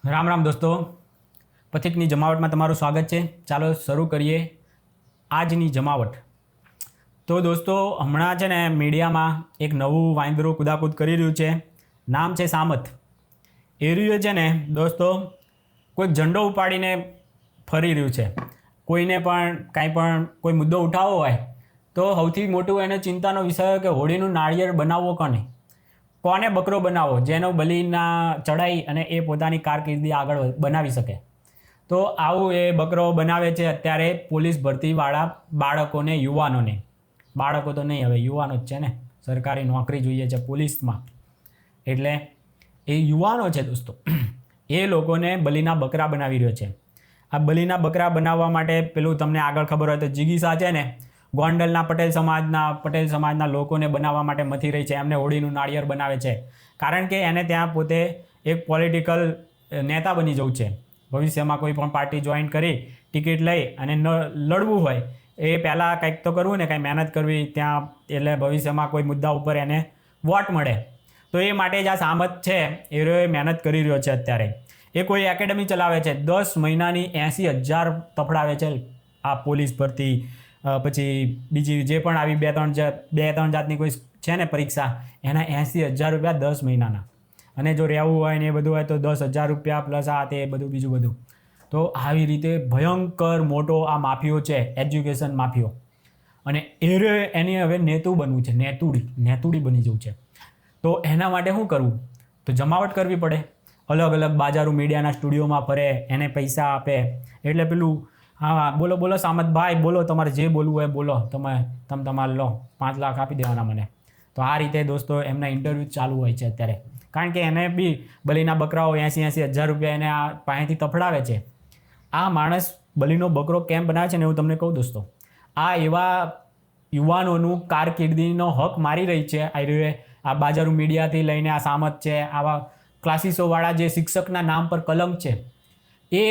રામ રામ દોસ્તો, પથિકની જમાવટમાં તમારું સ્વાગત છે. ચાલો શરૂ કરીએ આજની જમાવટ. તો દોસ્તો, હમણાં છે ને મીડિયામાં એક નવું વાંદરું કુદાકૂદ કરી રહ્યું છે. નામ છે સામત. એ રહ્યું છે ને દોસ્તો, કોઈક ઝંડો ઉપાડીને ફરી રહ્યું છે. કોઈને પણ કાંઈ પણ કોઈ મુદ્દો ઉઠાવવો હોય તો સૌથી મોટું એને ચિંતાનો વિષય હોય કે હોળીનું નાળિયેર બનાવવો કોને બકરો બનાવો જેનો બલિના ચડાઈ અને એ પોતાની કારકિર્દી આગળ બનાવી શકે. તો આવું એ બકરો બનાવે છે અત્યારે પોલીસ ભરતીવાળા બાળકોને, યુવાનોને. બાળકો તો નહીં, હવે યુવાનો જ છે ને, સરકારી નોકરી જોઈએ છે પોલીસમાં. એટલે એ યુવાનો છે દોસ્તો, એ લોકોને બલિના બકરા બનાવી રહ્યો છે. આ બલિના બકરા બનાવવા માટે પેલું તમને આગળ ખબર હોય તો જિગીસા છે ને, ગોંડલના પટેલ સમાજના લોકોને બનાવવા માટે મથી રહી છે. એમને હોળીનું નાળિયેર બનાવે છે કારણ કે એને ત્યાં પોતે એક પોલિટિકલ નેતા બની જવું છે. ભવિષ્યમાં કોઈ પણ પાર્ટી જોઈન કરી ટિકિટ લઈ અને લડવું હોય એ પહેલાં કંઈક તો કરવું ને, કંઈ મહેનત કરવી ત્યાં, એટલે ભવિષ્યમાં કોઈ મુદ્દા ઉપર એને વોટ મળે. તો એ માટે જ આ સામત છે એ મહેનત કરી રહ્યો છે અત્યારે. એ કોઈ એકેડમી ચલાવે છે, 10 મહિનાની 80,000 તફડાવે છે આ પોલીસ ભરતી. પછી બીજી જે પણ આવી બે ત્રણ જાતની કોઈ છે ને પરીક્ષા, એના 80,000 રૂપિયા 10 મહિનાના. અને જો રહેવું હોય ને એ બધું હોય તો 10,000 રૂપિયા પ્લસ આ તે બધું બીજું બધું. તો આવી રીતે ભયંકર મોટો આ માફિયો છે, એજ્યુકેશન માફિયો. અને એની હવે નેતું બનવું છે, નેતુડી બની જવું છે. તો એના માટે શું કરવું? તો જમાવટ કરવી પડે. અલગ અલગ બાજારો મીડિયાના સ્ટુડિયોમાં ફરે, એને પૈસા આપે. એટલે પેલું, હા બોલો સામતભાઈ, બોલો, તમારે જે બોલવું હોય બોલો, તમે તમારે લો, 5 લાખ આપી દેવાના મને. તો આ રીતે દોસ્તો એમના ઇન્ટરવ્યૂ ચાલુ હોય છે અત્યારે. કારણ કે એને બી બલીના બકરાઓ 80,000 રૂપિયા એને આ પાસેથી તફડાવે છે. આ માણસ બલીનો બકરો કેમ બનાવે છે ને હું તમને કહું દોસ્તો. આ એવા યુવાનોનું કારકિર્દીનો હક મારી રહી છે. આ બાજારો મીડિયાથી લઈને આ સામત છે, આવા ક્લાસીસોવાળા જે શિક્ષકના નામ પર કલંક છે, એ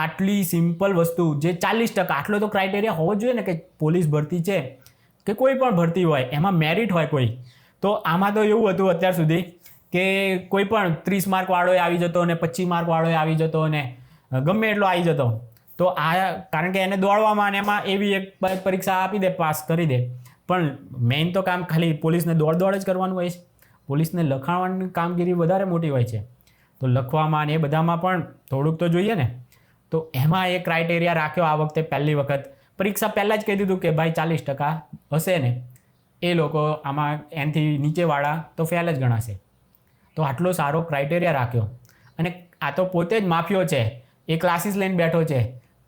આટલી સિમ્પલ વસ્તુ જે 40%, આટલો તો ક્રાઇટેરિયા હોવો જોઈએ ને કે પોલીસ ભરતી છે કે કોઈ પણ ભરતી હોય એમાં મેરિટ હોય કોઈ. તો આમાં તો એવું હતું અત્યાર સુધી કે કોઈ પણ 30 માર્કવાળો આવી જતો અને 25 માર્કવાળો આવી જતો અને ગમે એટલો આવી જતો. તો આ કારણ કે એને દોડવામાં અને એમાં એવી એક પરીક્ષા આપી દે, પાસ કરી દે. પણ મેઇન તો કામ ખાલી પોલીસને દોડ જ કરવાનું હોય છે. પોલીસને લખાણવાની કામગીરી વધારે મોટી હોય છે. તો લખવામાં અને એ બધામાં પણ થોડુંક તો જોઈએ ને. તો એમાં એ ક્રાઇટેરિયા રાખ્યો આ વખતે. પહેલી વખત પરીક્ષા પહેલાં જ કહી દીધું કે ભાઈ 40% હશે ને એ લોકો આમાં, એનાથી નીચેવાળા તો ફેલ જ ગણાશે. તો આટલો સારો ક્રાઇટેરિયા રાખ્યો. અને આ તો પોતે જ માફિયો છે, એ ક્લાસીસ લઈને બેઠો છે.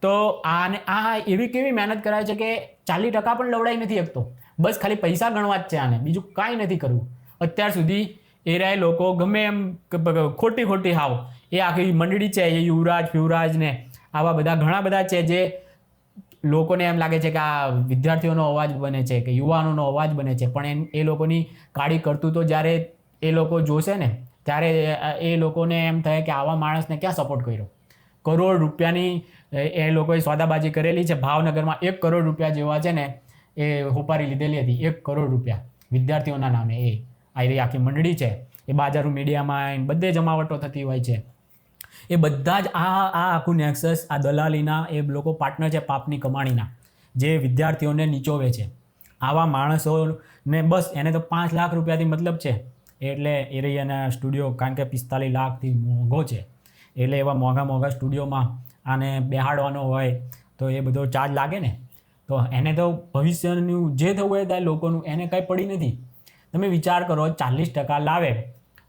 તો આ એવી કેવી મહેનત કરાય છે કે 40% પણ લવડાઈ નથી શકતો. બસ ખાલી પૈસા ગણવા જ છે આને, બીજું કાંઈ નથી કરવું. અત્યાર સુધી એ લોકો ગમે એમ ખોટી હાવ એ આખી મંડળી છે, એ યુવરાજ ને આવા બધા ઘણા બધા છે જે લોકોને એમ લાગે છે કે આ વિદ્યાર્થીઓનો અવાજ બને છે, કે યુવાનોનો અવાજ બને છે. પણ એ લોકોની કાળી કરતૂતો જ્યારે એ લોકો જોશે ને ત્યારે એ લોકોને એમ થાય કે આવા માણસને ક્યાં સપોર્ટ કર્યો. કરોડ રૂપિયાની એ લોકોએ સોદાબાજી કરેલી છે. ભાવનગરમાં 1 કરોડ રૂપિયા જેવા છે ને એ હોપારી લીધેલી હતી. 1 કરોડ રૂપિયા વિદ્યાર્થીઓના નામે. એ આખી મંડળી છે, એ બાજારો મીડિયામાં બધે જમાવટો થતી હોય છે. એ બધા જ આ આખું નેક્સસ, આ દલાલીના એ લોકો પાર્ટનર છે પાપની કમાણીના, જે વિદ્યાર્થીઓને નીચોવે છે. આવા માણસોને બસ એને તો 5 લાખ રૂપિયાથી મતલબ છે. એટલે એ રહી એના સ્ટુડિયો, કારણ કે 45 લાખથી મોંઘો છે. એટલે એવા મોંઘા સ્ટુડિયોમાં આને બેહાડવાનો હોય તો એ બધો ચાર્જ લાગે ને. તો એને તો ભવિષ્યનું જે થવું હોય ત્યાં લોકોનું એને કંઈ પડી નથી. તમે વિચાર કરો, 40% લાવે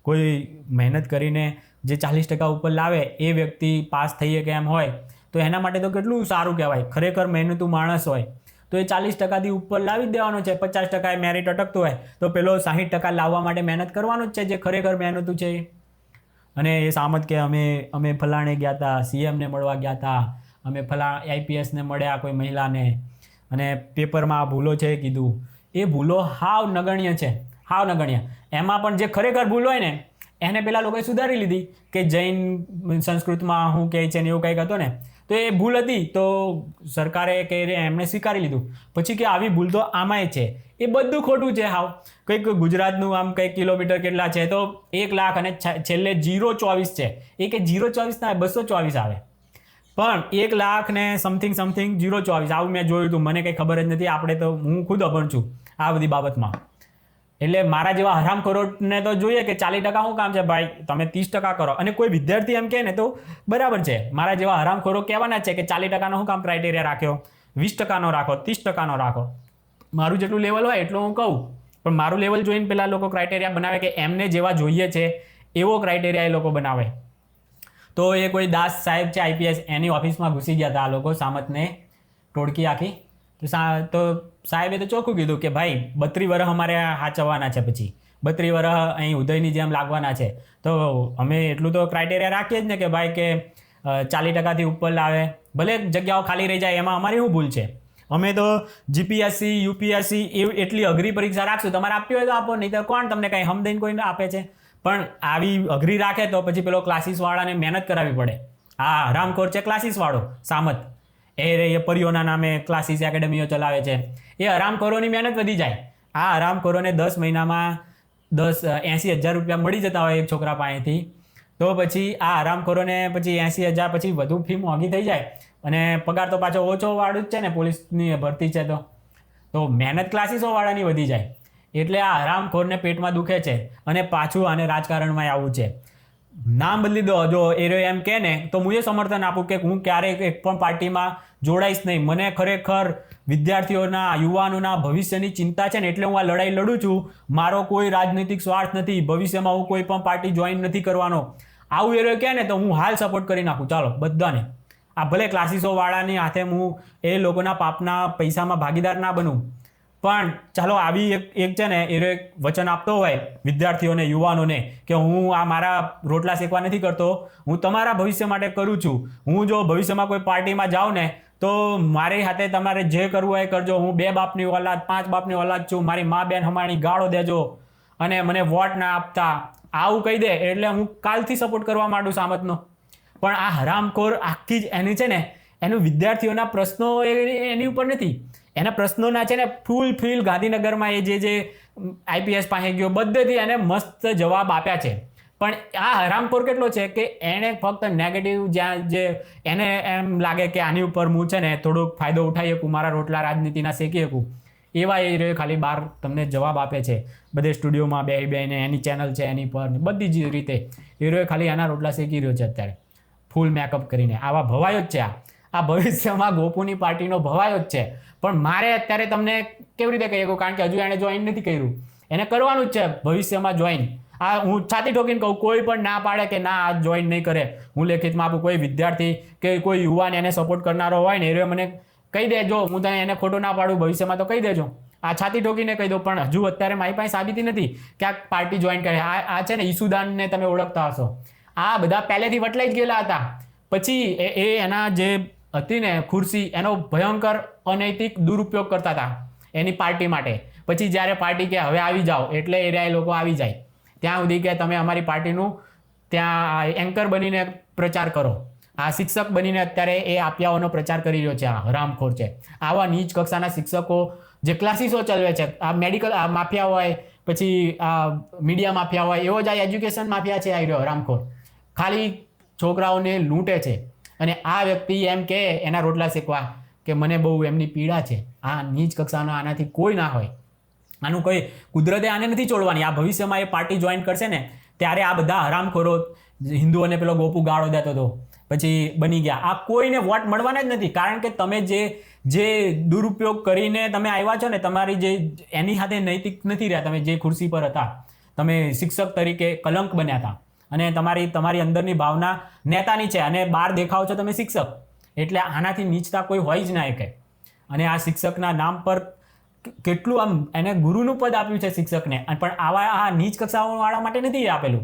કોઈ મહેનત કરીને, જે 40% ઉપર લાવે એ વ્યક્તિ પાસ થઈ શકે એમ હોય તો એના માટે તો કેટલું સારું કહેવાય. ખરેખર મહેનતુ માણસ હોય તો એ 40%થી ઉપર લાવી જ દેવાનો છે. 50% એ મેરિટ અટકતું હોય તો પેલો 60% લાવવા માટે મહેનત કરવાનો જ છે, જે ખરેખર મહેનતુ છે. અને એ સામત કે અમે ફલાણે ગયા હતા, CMને મળવા ગયા હતા, અમે IPSને મળ્યા કોઈ મહિલાને, અને પેપરમાં આ ભૂલો છે કીધું. એ ભૂલો હાવ નગણ્ય છે, હાવ નગણ્ય. એમાં પણ જે ખરેખર ભૂલ હોય ને એને પેલા લોકોએ સુધારી લીધી કે જૈન સંસ્કૃતમાં શું કહે છે ને એવું કંઈક હતું ને. તો એ ભૂલ હતી તો સરકારે કે એમણે સ્વીકારી લીધું. પછી કે આવી ભૂલ તો આમાંય છે, એ બધું ખોટું છે હાવ. કંઈક ગુજરાતનું આમ કંઈક કિલોમીટર કેટલા છે તો 1 લાખ અને છેલ્લે 024 છે. એ કે 024 ના 224 આવે, પણ 1 લાખ ને સમથિંગ 024 આવું મેં જોયું હતું. મને કંઈ ખબર જ નથી. આપણે તો હું ખુદ અભણ છું આ બધી બાબતમાં. એટલે મારા જેવા હરામખોરોને તો જોઈએ કે 40% શું કામ છે ભાઈ, તમે 30% કરો. અને કોઈ વિદ્યાર્થી એમ કહે ને તો બરાબર છે, મારા જેવા હરામખોરો કહેવાના છે કે 40%નો શું કામ ક્રાઇટેરિયા રાખ્યો, 20%નો રાખો, 30%નો રાખો. મારું જેટલું લેવલ હોય એટલું હું કહું, પણ મારું લેવલ જોઈને પેલા લોકો ક્રાઇટેરિયા બનાવે કે એમને જેવા જોઈએ છે એવો ક્રાઇટેરિયા એ લોકો બનાવે. તો એ કોઈ દાસ સાહેબ છે IPS, એની ઓફિસમાં ઘૂસી ગયા હતા આ લોકો, સામતને ટોળકી આખી. તો સાહેબે તો ચોખ્ખું કીધું કે ભાઈ 32 વર્ષ અમારે હાચવવાના છે, પછી 32 વર્ષ અહીં ઉદયની જેમ લાગવાના છે. તો અમે એટલું તો ક્રાઇટેરિયા રાખીએ જ ને કે ભાઈ કે 40%થી ઉપર લાવે, ભલે જગ્યાઓ ખાલી રહી જાય, એમાં અમારી શું ભૂલ છે? અમે તો GPSC UPSC એટલી અઘરી પરીક્ષા રાખશું, તમારે આપવી હોય તો આપો, નહીં તો કોણ તમને કંઈ હમદઈને કોઈ આપે છે? પણ આવી અઘરી રાખે તો પછી પેલો ક્લાસીસવાળાને મહેનત કરાવવી પડે. હા, હરામખોર છે ક્લાસીસવાળો સામત, એ પરિયોના નામે ક્લાસીસ એકેડમીઓ ચલાવે છે. એ હરામખોરોની મહેનત વધી જાય. આ હરામખોરોને 10 મહિનામાં 80,000 રૂપિયા મળી જતા હોય એક છોકરા પાસેથી, તો પછી આ હરામખોરોને પછી 80,000 પછી વધુ ફી મોંઘી થઈ જાય અને પગાર તો પાછો ઓછો વાળું જ છે ને, પોલીસની ભરતી છે તો મહેનત ક્લાસીસોવાળાની વધી જાય. એટલે આ હરામખોરને પેટમાં દુખે છે અને પાછું આને રાજકારણમાં આવવું છે. નામ બદલી દો. જો એ એમ કહે ને તો હું એ સમર્થન આપું કે હું ક્યારેય એક પણ પાર્ટીમાં જોડાઈશ નહીં. મને ખરેખર વિદ્યાર્થીઓના, યુવાનોના ભવિષ્યની ચિંતા છે ને, એટલે હું આ લડાઈ લડું છું. મારો કોઈ રાજનૈતિક સ્વાર્થ નથી. ભવિષ્યમાં હું કોઈ પણ પાર્ટી જોઈન નથી કરવાનો. આવું એ કહે ને તો હું હાલ સપોર્ટ કરી નાખું, ચાલો બધાને. આ ભલે ક્લાસીસોવાળાની હાથે હું એ લોકોના પાપના પૈસામાં ભાગીદાર ના બનું, પણ ચાલો આવી એક છે ને એ એક વચન આપતો હોય વિદ્યાર્થીઓને, યુવાનોને કે હું આ મારા રોટલા શેકવા નથી કરતો, હું તમારા ભવિષ્ય માટે કરું છું. હું જો ભવિષ્યમાં કોઈ પાર્ટીમાં જાઉં ને તો મારી હાથે તમારે જે કરવું હોય એ કરજો. હું 2 બાપની ઓલાદ, 5 બાપની ઓલાદ છું. મારી મા બેન હમાણી ગાળો દેજો અને મને વોટ ના આપતા, આવું કહી દે એટલે હું કાલથી સપોર્ટ કરવા માંડું સામતનો. પણ આ હરામખોર આખી જ એની છે ને, એનું વિદ્યાર્થીઓના પ્રશ્નો એની ઉપર નથી. એના પ્રશ્નોના છે ને ફૂલ ગાંધીનગરમાં એ જે IPS પાસે ગયો બધેથી એને મસ્ત જવાબ આપ્યા છે. પણ આ હરામખોર કેટલો છે કે એણે ફક્ત નેગેટિવ, જ્યાં જે એને એમ લાગે કે આની ઉપર હું છે ને થોડોક ફાયદો ઉઠાવી શકું, મારા રોટલા રાજનીતિના શેકી શકું, એવા એ રહ્યો ખાલી બહાર તમને જવાબ આપે છે. બધે સ્ટુડિયોમાં બેને એની ચેનલ છે એની પર બધી જ રીતે એ રહ્યો ખાલી એના રોટલા શેકી રહ્યો છે અત્યારે ફૂલ મેકઅપ કરીને. આવા ભવાયો જ છે. આ ભવિષ્યમાં ગોપુની પાર્ટીનો ભવાયો જ છે. પણ મારે અત્યારે તમને કેવી રીતે કહી શકું, કારણ કે હજુ એણે જોઈન નથી કર્યું. એને કરવાનું જ છે ભવિષ્યમાં જોઈન. આ હું છાતી ઠોકીને કહું, કોઈ પણ ના પાડે કે ના આ જોઈન નહીં કરે, હું લેખિતમાં આપું. કોઈ વિદ્યાર્થી કે કોઈ યુવાન એને સપોર્ટ કરનારો હોય ને એ મને કહી દેજો, હું તને એને ખોટો ના પાડું ભવિષ્યમાં તો કહી દેજો. આ છાતી ઠોકીને કહી દો. પણ હજુ અત્યારે મારી પાસે સાબિતી નથી કે આ પાર્ટી જોઈન કરે. આ છે ને ઈસુદાનને તમે ઓળખતા હશો, આ બધા પહેલેથી વટલાઈ જ ગયેલા હતા. પછી એ એના જે હતી ને ખુરશી, એનો ભયંકર અનૈતિક દુરુપયોગ કરતા હતા એની પાર્ટી માટે. પછી જ્યારે પાર્ટી કે હવે આવી જાઓ એટલે એ લોકો આવી જાય. ત્યાં સુધી કે તમે અમારી પાર્ટીનું ત્યાં એન્કર બનીને પ્રચાર કરો. આ શિક્ષક બનીને અત્યારે એ આપ્યાઓનો પ્રચાર કરી રહ્યો છે. આ હરામખોર છે. આવા નીચ કક્ષાના શિક્ષકો જે ક્લાસીસો ચલાવે છે, આ મેડિકલ માફિયા હોય, પછી આ મીડિયા માફિયા હોય, એવો જ આ એજ્યુકેશન માફિયા છે. આવી રહ્યો હરામખોર ખાલી છોકરાઓને લૂંટે છે. અને આ વ્યક્તિ એમ કે એના રોટલા શેકવા કે મને બહુ એમની પીડા છે. આ નીચ કક્ષાનો આનાથી કોઈ ના હોય. આનું કોઈ કુદરતે આને નથી છોડવાની. આ ભવિષ્યમાં એ પાર્ટી જોઈન કરશે ને ત્યારે આ બધા હરામખોરો, હિન્દુઓને પેલો ગોપુ ગાળો દેતો હતો પછી બની ગયા, આ કોઈને વોટ મળવાના જ નથી. કારણ કે તમે જે દુરુપયોગ કરીને તમે આવ્યા છો ને, તમારી જે એની સાથે નૈતિક નથી રહ્યા. તમે જે ખુરશી પર હતા, તમે શિક્ષક તરીકે કલંક બન્યા હતા અને તમારી અંદરની ભાવના નેતાની છે અને બહાર દેખાવ છો તમે શિક્ષક. એટલે આનાથી નીચતા કોઈ હોય જ ના શકે. અને આ શિક્ષકના નામ પર કેટલું આમ એને ગુરુનું પદ આપ્યું છે શિક્ષકને, પણ આવા આ નીચ કક્ષાવાળા માટે નથી આપેલું.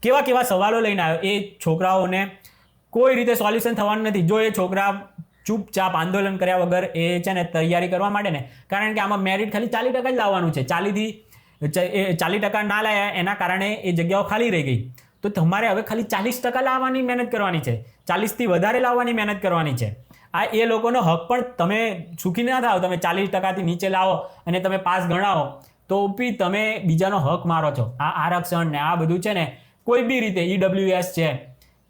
કેવા સવાલો લઈને આવ્યો. એ છોકરાઓને કોઈ રીતે સોલ્યુશન થવાનું નથી. જો એ છોકરા ચૂપચાપ આંદોલન કર્યા વગર એ છે ને તૈયારી કરવા માટે ને, કારણ કે આમાં મેરિટ ખાલી 40% જ લાવવાનું છે. 40% ના લાયા એના કારણે એ જગ્યાઓ ખાલી રહી ગઈ. તો તમારે હવે ખાલી 40% લાવવાની મહેનત કરવાની છે, 40થી વધારે લાવવાની મહેનત કરવાની છે. આ એ લોકોનો હક પણ તમે સુખી ના થાવ. તમે 40%થી નીચે લાવો અને તમે પાસ ગણાવો તો બી તમે બીજાનો હક મારો છો. આ આરક્ષણ ને આ બધું છે ને કોઈ બી રીતે EWS છે,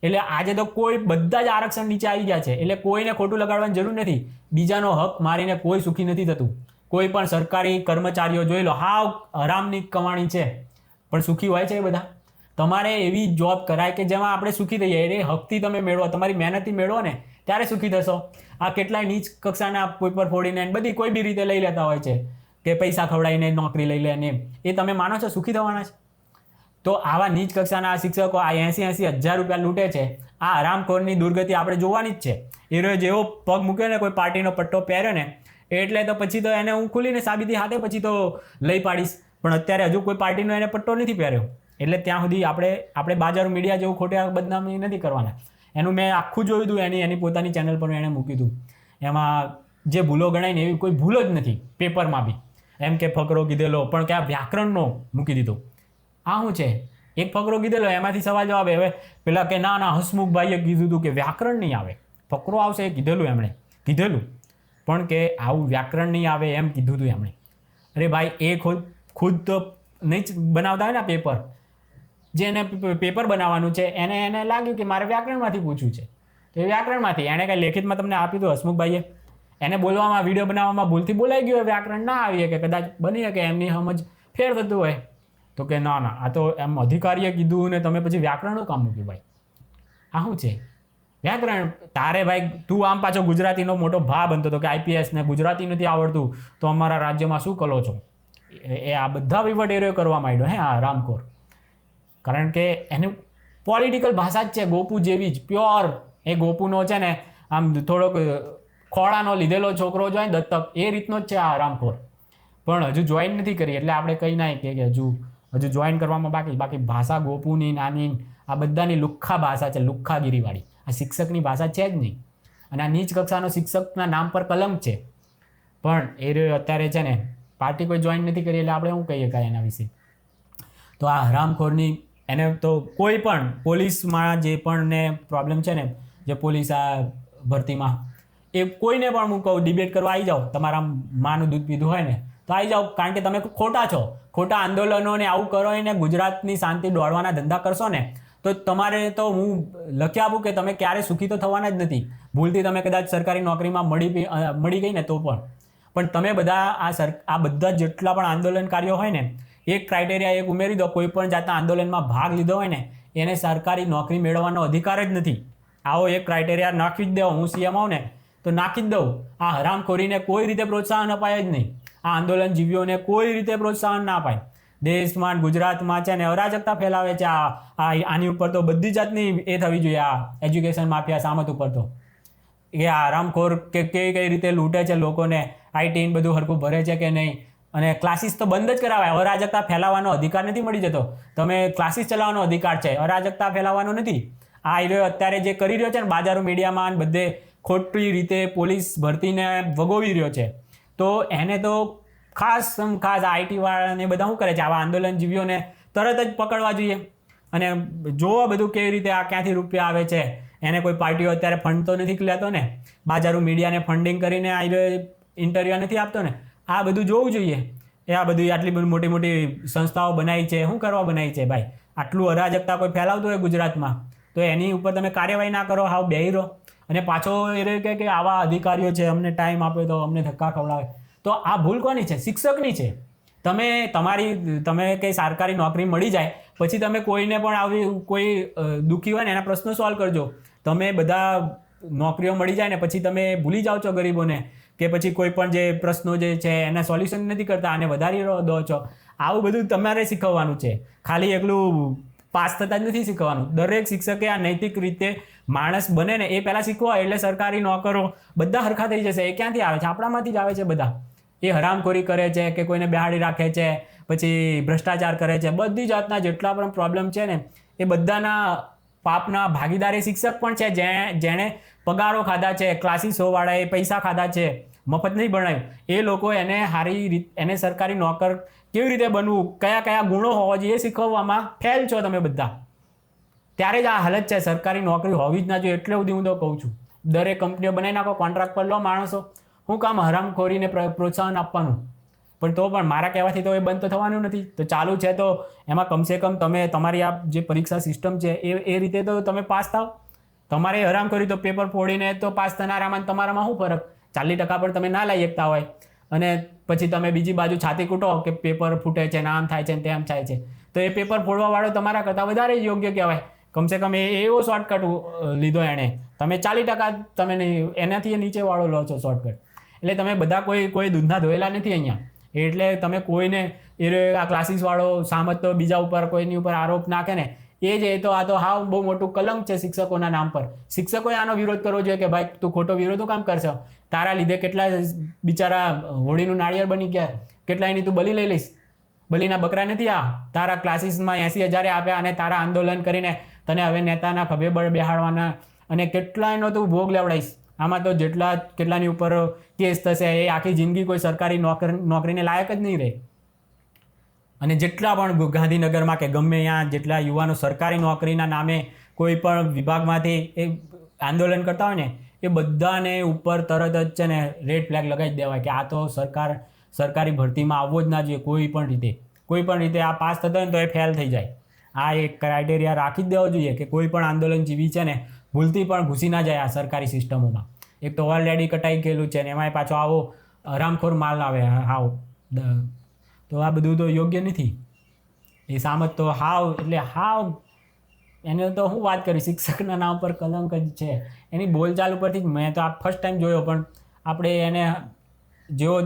એટલે આજે તો કોઈ બધા જ આરક્ષણ નીચે આવી ગયા છે. એટલે કોઈને ખોટું લગાડવાની જરૂર નથી. બીજાનો હક મારીને કોઈ સુખી નથી થતું. કોઈ પણ સરકારી કર્મચારીઓ જોઈ લો, હાવ હરામની કમાણી છે, પણ સુખી હોય છે એ બધા. તમારે એવી જોબ કરાય કે જેમાં આપણે સુખી થઈએ. એ હકથી તમે મેળવો, તમારી મહેનતથી મેળવો ને ત્યારે સુખી થશો. આ કેટલાય નીચ કક્ષાના પેપર ફોડીને બધી કોઈ બી રીતે લઈ લેતા હોય છે કે પૈસા ખવડાવીને નોકરી લઈ લે ને એ તમે માનો છો સુખી થવાના છે? તો આવા નીચ કક્ષાના શિક્ષકો આ 80,000 રૂપિયા લૂંટે છે. આ હરામખોરની દુર્ગતિ આપણે જોવાની જ છે. એ જેવો પગ મૂક્યો ને કોઈ પાર્ટીનો પટ્ટો પહેર્યો ને એટલે તો પછી તો એને હું ખુલીને સાબિતી હાથે પછી તો લઈ પાડીશ. પણ અત્યારે હજુ કોઈ પાર્ટીનો એને પટ્ટો નથી પહેર્યો. એટલે ત્યાં સુધી આપણે બાજારો મીડિયા જેવું ખોટા બદનામી નથી કરવાના. એનું મેં આખું જોયું હતું. એની પોતાની ચેનલ પર એણે મૂક્યું હતું. એમાં જે ભૂલો ગણાય ને એવી કોઈ ભૂલ જ નથી પેપરમાં બી. એમ કે ફકરો કીધેલો પણ કે આ વ્યાકરણનો મૂકી દીધો. આ શું છે? એક ફકરો કીધેલો એમાંથી સવાલ જવાબ. હવે પેલા કે ના હસમુખભાઈએ કીધું હતું કે વ્યાકરણ નહીં આવે, ફકરો આવશે એ કીધેલું એમણે કીધેલું, પણ કે આવું વ્યાકરણ નહીં આવે એમ કીધું હતું એમણે. અરે ભાઈ એ ખુદ તો નહીં જ બનાવતા હોય ને પેપર. જેને પેપર બનાવવાનું છે એને લાગ્યું કે મારે વ્યાકરણમાંથી પૂછવું છે તો એ વ્યાકરણમાંથી એણે કાંઈ લેખિતમાં તમને આપ્યું હતું હસમુખભાઈએ. એને બોલવામાં વિડીયો બનાવવામાં ભૂલથી બોલાઈ ગયું હોય, વ્યાકરણ ના આવી કે કદાચ બની શકે એમની સમજ ફેર થતું હોય. તો કે ના આ તો એમ અધિકારીએ કીધું ને તમે પછી વ્યાકરણનું કામ મૂક્યું. ભાઈ આ શું છે વ્યાકરણ? તારે ભાઈ તું આમ પાછો ગુજરાતીનો મોટો ભા બનતો હતો કે IPS ને ગુજરાતી નથી આવડતું તો અમારા રાજ્યમાં શું કરો છો? એ આ બધા વહીવટ એરિયો કરવા માંડ્યો હે આ રામખોર. કારણ કે એનું પોલિટિકલ ભાષા જ છે ગોપુ જેવી જ પ્યોર. એ ગોપુનો છે ને આમ થોડોક ખોડાનો લીધેલો છોકરો જો દત્તક એ રીતનો જ છે આ રામખોર. પણ હજુ જોઈન નથી કરી એટલે આપણે કહી ના કે હજુ જોઈન કરવામાં બાકી. ભાષા ગોપુની નાની આ બધાની લુખ્ખા ભાષા છે, લુખ્ખાગીરીવાળી. આ શિક્ષકની ભાષા છે જ નહીં. અને આ નીચ કક્ષાનો શિક્ષકના નામ પર કલંક છે. પણ એ અત્યારે છે ને પાર્ટી કોઈ જોઈન નથી કરી એટલે આપણે શું કહીએ કાંઈ એના વિશે. તો આ હરામખોરની એને તો કોઈ પણ પોલીસમાં જે પણ ને પ્રોબ્લેમ છે ને, જે પોલીસ આ ભરતીમાં એ કોઈને પણ હું કહું ડિબેટ કરવા આવી જાઓ. તમારા માનું દૂધ પીધું હોય ને તો આવી જાઓ. કારણ કે તમે ખોટા છો. ખોટા આંદોલનો ને આવું કરો ને ગુજરાતની શાંતિ દોડવાના ધંધા કરશો ને તો તમારે તો હું લખી આપું કે તમે ક્યારે સુખી તો થવાના જ નથી. ભૂલથી તમે કદાચ સરકારી નોકરીમાં મળી ગઈ ને તો પણ તમે બધા આ બધા જેટલા પણ આંદોલનકારીઓ હોય ને એક ક્રાઇટેરિયા એક ઉમેરી દો. કોઈ પણ જાતના આંદોલનમાં ભાગ લીધો હોય ને એને સરકારી નોકરી મેળવવાનો અધિકાર જ નથી. આવો એક ક્રાઇટેરિયા નાખી જ દો. હું CM આવું ને તો નાખી જ દઉં. આ હરામખોરીને કોઈ રીતે પ્રોત્સાહન અપાય જ નહીં. આ આંદોલનજીવીઓને કોઈ રીતે પ્રોત્સાહન ના અપાય. દેશમાં ગુજરાતમાં છે ને અરાજકતા ફેલાવે છે. આની ઉપર તો બધી જાતની એ થવી જોઈએ. આ એજ્યુકેશન માફિયા સામત ઉપર તો એ હરામખોર કે કઈ રીતે લૂંટે છે લોકોને. IT બધું હરખું ભરે છે કે નહીં. અને ક્લાસીસ તો બંધ જ કરાવાય. અરાજકતા ફેલાવવાનો અધિકાર નથી મળી જતો. તમે ક્લાસીસ ચલાવવાનો અધિકાર છે, અરાજકતા ફેલાવવાનો નથી. આ અત્યારે જે કરી રહ્યો છે ને બાજારો મીડિયામાં બધે ખોટી રીતે પોલીસ ભરતીને વગોવી રહ્યો છે તો એને તો ખાસ IT વાળાને બધા શું કરે છે આવા આંદોલનજીવીઓને તરત જ પકડવા જોઈએ. અને જોવો બધું કેવી રીતે આ ક્યાંથી રૂપિયા આવે છે. એને કોઈ પાર્ટીઓ અત્યારે ફંડ તો નથી લેતો ને, બાજારો મીડિયાને ફંડિંગ કરીને ઇન્ટરવ્યૂ નથી આપતો ને. આ બધું જોવું જોઈએ. આ બધી આટલી બધી મોટી મોટી સંસ્થાઓ બનાવી છે, શું કરવા બનાવી છે ભાઈ? આટલું અરાજકતા કોઈ ફેલાવતું હોય ગુજરાતમાં તો એની ઉપર તમે કાર્યવાહી ના કરો, હાવ બેહી રહો. અને પાછો એ રહે કે આવા અધિકારીઓ છે, અમને ટાઈમ આપે તો અમને ધક્કા ખવડાવે. તો આ ભૂલ કોની છે? શિક્ષકની છે. તમે કંઈ સરકારી નોકરી મળી જાય પછી તમે કોઈને પણ આવી કોઈ દુઃખી હોય ને એના પ્રશ્નો સોલ્વ કરજો. તમે બધા નોકરીઓ મળી જાય ને પછી તમે ભૂલી જાઓ છો ગરીબોને કે પછી કોઈ પણ જે પ્રશ્નો જે છે એના સોલ્યુશન નથી કરતા અને વધારી દો છો. આવું બધું તમારે શીખવવાનું છે. ખાલી એકલું પાસ થતાં જ નથી શીખવાનું. દરેક શિક્ષકે આ નૈતિક રીતે માણસ બને ને એ પહેલાં શીખવા. એટલે સરકારી નોકરો બધા હરખા થઈ જશે. એ ક્યાંથી આવે છે? આપણામાંથી જ આવે છે બધા. એ હરામખોરી કરે છે કે કોઈને બેહાડી રાખે છે, પછી ભ્રષ્ટાચાર કરે છે. બધી જાતના જેટલા પણ પ્રોબ્લેમ છે ને એ બધાના પાપના ભાગીદાર એ શિક્ષક પણ છે. જેણે પગારો ખાધા છે, ક્લાસીસોવાળાએ પૈસા ખાધા છે, મફત નહીં ભણાવ્યું. એ લોકો એને સરકારી નોકર કેવી રીતે બનવું, કયા કયા ગુણો હોવા જોઈએ એ શીખવવામાં ફેલ છો તમે બધા. ત્યારે જ આ હાલત છે. સરકારી નોકરી હોવી જ ના જોઈએ એટલે સુધી હું તો કહું છું. દરેક કંપનીઓ બનાવી નાખો, કોન્ટ્રાક્ટ પર લો માણસો. હું કામ હરામખોરીને પ્રોત્સાહન આપવાનું? પણ તો પણ મારા કહેવાથી તો એ બંધ તો થવાનું નથી. તો ચાલુ છે તો એમાં કમસે કમ તમે તમારી આ જે પરીક્ષા સિસ્ટમ છે એ રીતે તો તમે પાસ થાવ. તમારે હરામખોરી તો પેપર ફોડીને તો પાસ થનારામાં તમારામાં શું ફરક? 40% પર તમે ના લઈ શકતા હોય અને પછી તમે બીજી બાજુ છાતી કૂટો કે પેપર ફૂટે છે ને આમ થાય છે ને તેમ થાય છે. તો એ પેપર ફોડવાવાળો તમારા કરતાં વધારે યોગ્ય કહેવાય. કમસે કમ એવો શોર્ટકટ લીધો એણે. તમે 40% તમે નહીં, એનાથી નીચેવાળો લો છો શોર્ટકટ. એટલે તમે બધા કોઈ દૂધના ધોયેલા નથી અહીંયા. એટલે તમે કોઈને આ ક્લાસીસવાળો સામત તો બીજા ઉપર કોઈની ઉપર આરોપ નાખે ને આ તો હાવ બહુ મોટું કલંક છે શિક્ષકોના નામ પર. શિક્ષકોએ આનો વિરોધ કરવો જોઈએ કે ભાઈ તું ખોટો વિરોધ કામ કરશો? તારા લીધે કેટલા બિચારા હોળીનું નાળિયેર બની ગયા, કેટલા એની તું બલી લઈ લઈશ? બલીના બકરા નથી આ. તારા ક્લાસીસમાં 80,000 આપ્યા અને તારા આંદોલન કરીને તને હવે નેતાના ખભે બેહાડવાના અને કેટલા એનો તું ભોગ લેવડાઈશ. આમાં તો કેટલાની ઉપર કેસ થશે, એ આખી જિંદગી કોઈ સરકારી નોકરીને લાયક જ નહીં રહે. અને જેટલા પણ ગાંધીનગરમાં કે ગમે ત્યાં જેટલા યુવાનો સરકારી નોકરીના નામે કોઈ પણ વિભાગમાંથી એ આંદોલન કરતા હોય ને એ બધાને ઉપર તરત જ છે ને રેડ ફ્લેગ લગાવી દેવાય કે આ તો સરકારી ભરતીમાં આવવો જ ના જોઈએ કોઈ પણ રીતે આ પાસ થતો હોય ને તો એ ફેલ થઈ જાય. આ એક ક્રાઇટેરિયા રાખી જ દેવો જોઈએ કે કોઈ પણ આંદોલન જીવી છે ને ભૂલથી પણ ઘૂસી ના જાય આ સરકારી સિસ્ટમોમાં. એક તો ઓલરેડી કટાઈ ગયેલું છે ને એમાંય પાછો આવો હરામખોર માલ આવે હાવ. તો આ બધું તો યોગ્ય નથી. એ સામત તો હાવ એને તો હું વાત કરી, શિક્ષકના નામ પર કલંક જ છે. એની બોલચાલ ઉપરથી જ મેં તો આ ફર્સ્ટ ટાઈમ જોયો, પણ આપણે એને જેવો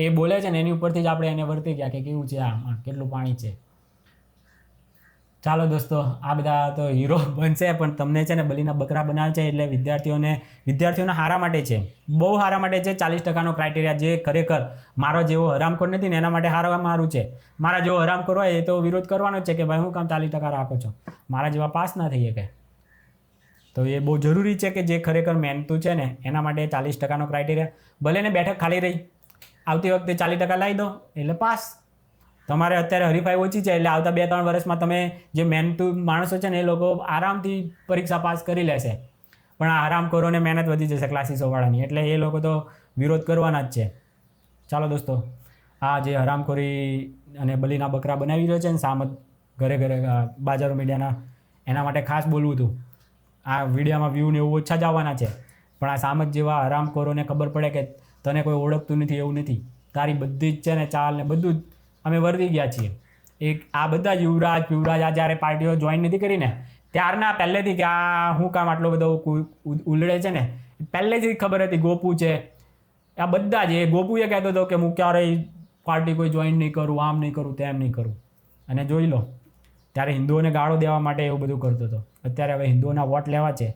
એ બોલે છે ને એની ઉપરથી જ આપણે એને વર્તી ગયા કે કેવું છે આ, કેટલું પાણી છે. ચાલો દોસ્તો, આ બધા તો હીરો બનશે પણ તમને છે ને બલીના બકરા બનાવે છે એટલે વિદ્યાર્થીઓના હારા માટે છે, બહુ હારા માટે છે. 40%નો ક્રાઇટેરિયા જે ખરેખર મારો જેવો હરામખોર નથી ને એના માટે સારું છે. મારા જેવો હરામખોર હોય એ તો વિરોધ કરવાનો જ છે કે ભાઈ હું કામ 40% રાખો છો, મારા જેવા પાસ ના થઈ શકે. તો એ બહુ જરૂરી છે કે જે ખરેખર મહેનતું છે ને એના માટે 40%નો ક્રાઇટેરિયા. ભલે ને બેઠક ખાલી રહી, આવતી વખતે 40% લાવી દો એટલે પાસ. તમારે અત્યારે હરીફાઈ ઓછી છે એટલે આવતા 2-3 વર્ષમાં તમે જે મહેનતુ માણસો છે ને એ લોકો આરામથી પરીક્ષા પાસ કરી લેશે. પણ આ હરામખોરોને મહેનત વધી જશે ક્લાસીસોવાળાની, એટલે એ લોકો તો વિરોધ કરવાના જ છે. ચાલો દોસ્તો, આ જે હરામખોરી અને બલીના બકરા બનાવી રહ્યો છે ને સામત ઘરે બાજારો મીડિયાના, એના માટે ખાસ બોલવું હતું. આ વિડીયોમાં વ્યૂ ને એવું ઓછા જ આવવાના છે, પણ આ સામત જેવા હરામખોરોને ખબર પડે કે તને કોઈ ઓળખતું નથી એવું નથી. તારી બધી જ છે ને ચાલ ને બધું જ અમે વર્તી ગયા છીએ. આ બધા યુવરાજ આ જ્યારે પાર્ટીઓ જોઈન નથી કરીને ત્યારના પહેલેથી કે આ હું કામ આટલો બધો ઉલડે છે ને પહેલેથી ખબર હતી. ગોપુ છે, આ બધા જ એ ગોપુએ કહેતો હતો કે હું ક્યારેય પાર્ટી કોઈ જોઈન નહીં કરું, આમ નહીં કરું, તેમ નહીં કરું. અને જોઈ લો, ત્યારે હિન્દુઓને ગાળો દેવા માટે એવું બધું કરતો હતો. અત્યારે હવે હિન્દુઓના વોટ લેવા છે,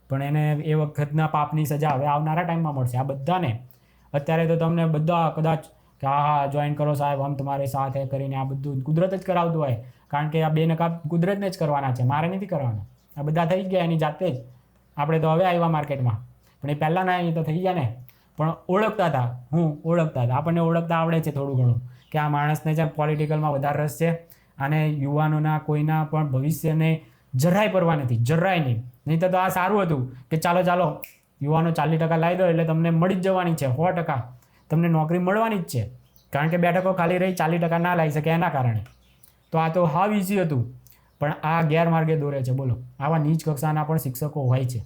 પણ એને એ વખતના પાપની સજા હવે આવનારા ટાઈમમાં મળશે આ બધાને. અત્યારે તો તમને બધા કદાચ કે હા જોઈન કરો સાહેબ, હમ તમારે સાથે કરીને આ બધું કુદરત જ કરાવતું હોય, કારણ કે આ 2 નકાબ કુદરતને જ કરવાના છે, મારે નથી કરવાના. આ બધા થઈ ગયા એની જાતે જ. આપણે તો હવે આવ્યા માર્કેટમાં, પણ એ પહેલાંના અહીં તો થઈ ગયા ને. પણ ઓળખતા હતા, આપણને ઓળખતા આવડે છે થોડું ઘણું કે આ માણસને છે પોલિટિકલમાં વધારે રસ છે અને યુવાનોના કોઈના પણ ભવિષ્યને જરાય પરવા નથી, જરાય નહીં. નહીં તો આ સારું હતું કે ચાલો યુવાનો 40% લાવી દો એટલે તમને મળી જ જવાની છે, 100% તમને નોકરી મળવાની જ છે. કારણ કે બેઠકો ખાલી રહી 40% ના લાવી શકે એના કારણે. તો આ તો હાવ ઇઝી હતું, પણ આ ગેરમાર્ગે દોરે છે. બોલો, આવા નીચ કક્ષાના પણ શિક્ષકો હોય છે,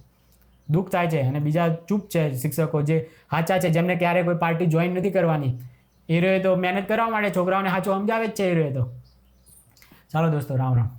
દુઃખ થાય છે. અને બીજા ચૂપ છે શિક્ષકો જે સાચા છે, જેમને ક્યારેય કોઈ પાર્ટી જોઈન નથી કરવાની. એ રહ્યો તો મહેનત કરવા માટે છોકરાઓને સાચું સમજાવે જ છે એ રહ્યો તો. ચાલો દોસ્તો, રામ રામ.